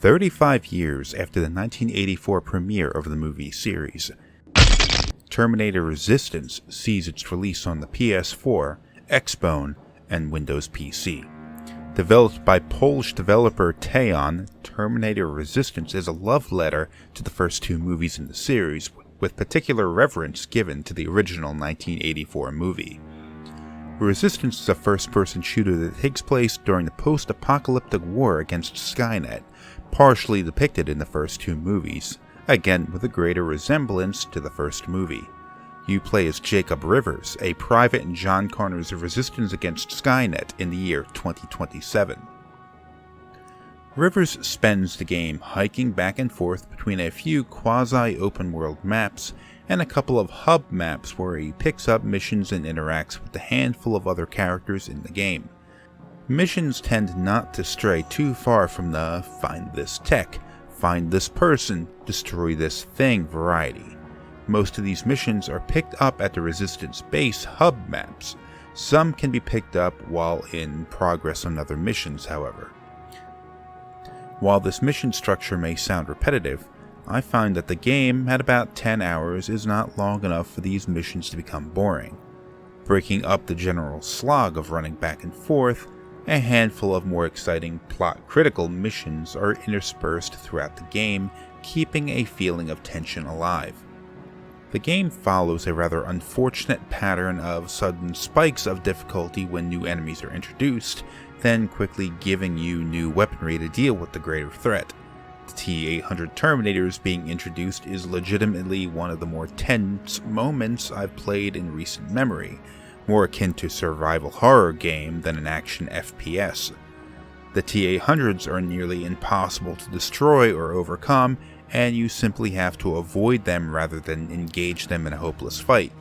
35 years after the 1984 premiere of the movie series, Terminator Resistance sees its release on the PS4, Xbone, and Windows PC. Developed by Polish developer Teon, Terminator Resistance is a love letter to the first two movies in the series, with particular reverence given to the original 1984 movie. Resistance is a first-person shooter that takes place during the post-apocalyptic war against Skynet, partially depicted in the first two movies, again with a greater resemblance to the first movie. You play as Jacob Rivers, a private in John Connor's resistance against Skynet in the year 2027. Rivers spends the game hiking back and forth between a few quasi-open-world maps and a couple of hub maps where he picks up missions and interacts with a handful of other characters in the game. Missions tend not to stray too far from the find this tech, find this person, destroy this thing variety. Most of these missions are picked up at the Resistance base hub maps. Some can be picked up while in progress on other missions, however. While this mission structure may sound repetitive, I find that the game, at about 10 hours, is not long enough for these missions to become boring. Breaking up the general slog of running back and forth, a handful of more exciting plot-critical missions are interspersed throughout the game, keeping a feeling of tension alive. The game follows a rather unfortunate pattern of sudden spikes of difficulty when new enemies are introduced, then quickly giving you new weaponry to deal with the greater threat. The T-800 Terminators being introduced is legitimately one of the more tense moments I've played in recent memory, more akin to a survival horror game than an action FPS. The T-800s are nearly impossible to destroy or overcome, and you simply have to avoid them rather than engage them in a hopeless fight.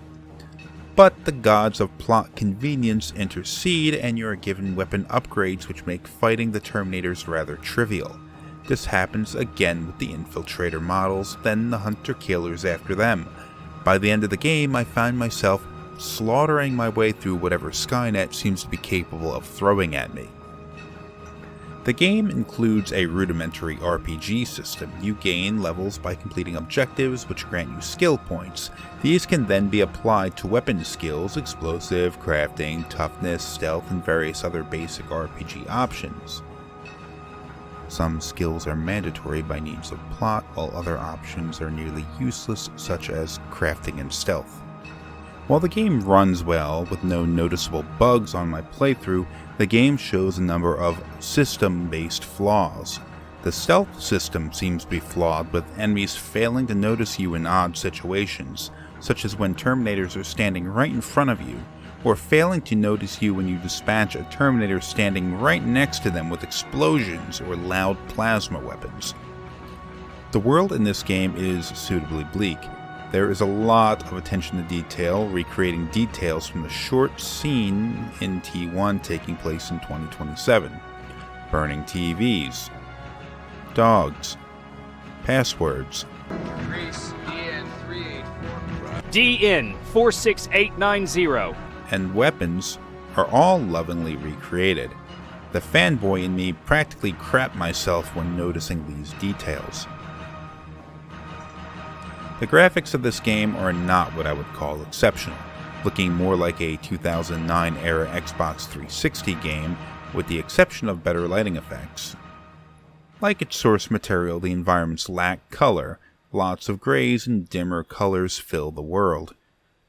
But the gods of plot convenience intercede, and you are given weapon upgrades which make fighting the Terminators rather trivial. This happens again with the Infiltrator models, then the Hunter-Killers after them. By the end of the game, I find myself slaughtering my way through whatever Skynet seems to be capable of throwing at me. The game includes a rudimentary RPG system. You gain levels by completing objectives which grant you skill points. These can then be applied to weapon skills, explosive, crafting, toughness, stealth, and various other basic RPG options. Some skills are mandatory by means of plot, while other options are nearly useless, such as crafting and stealth. While the game runs well, with no noticeable bugs on my playthrough, the game shows a number of system-based flaws. The stealth system seems to be flawed, with enemies failing to notice you in odd situations, such as when Terminators are standing right in front of you, or failing to notice you when you dispatch a Terminator standing right next to them with explosions or loud plasma weapons. The world in this game is suitably bleak. There is a lot of attention to detail, recreating details from the short scene in T1 taking place in 2027. Burning TVs, dogs, passwords, DN 46890, and weapons are all lovingly recreated. The fanboy in me practically crapped myself when noticing these details. The graphics of this game are not what I would call exceptional, looking more like a 2009 era Xbox 360 game with the exception of better lighting effects. Like its source material, the environments lack color, lots of grays and dimmer colors fill the world.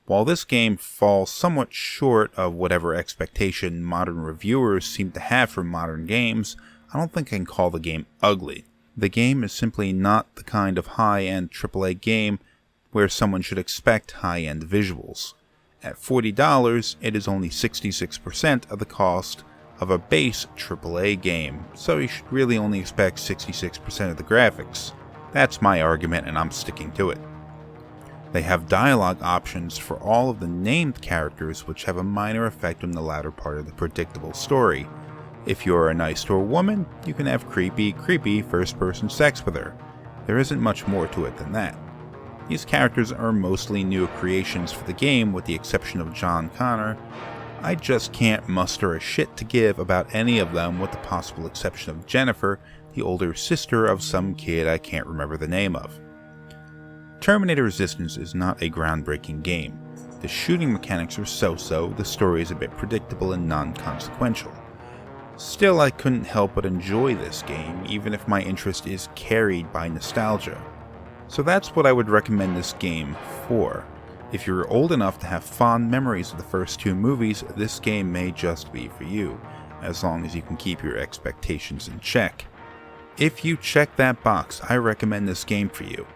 While this game falls somewhat short of whatever expectation modern reviewers seem to have for modern games, I don't think I can call the game ugly. The game is simply not the kind of high-end AAA game where someone should expect high-end visuals. At $40, it is only 66% of the cost of a base AAA game, so you should really only expect 66% of the graphics. That's my argument, and I'm sticking to it. They have dialogue options for all of the named characters, which have a minor effect on the latter part of the predictable story. If you're a nice to a woman, you can have creepy first-person sex with her. There isn't much more to it than that. These characters are mostly new creations for the game, with the exception of John Connor. I just can't muster a shit to give about any of them, with the possible exception of Jennifer, the older sister of some kid I can't remember the name of. Terminator Resistance is not a groundbreaking game. The shooting mechanics are so-so, the story is a bit predictable and non-consequential. Still, I couldn't help but enjoy this game, even if my interest is carried by nostalgia. So that's what I would recommend this game for. If you're old enough to have fond memories of the first two movies, this game may just be for you, as long as you can keep your expectations in check. If you check that box, I recommend this game for you.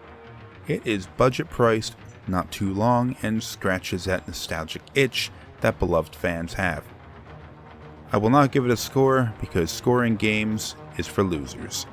It is budget priced, not too long, and scratches that nostalgic itch that beloved fans have. I will not give it a score, because scoring games is for losers.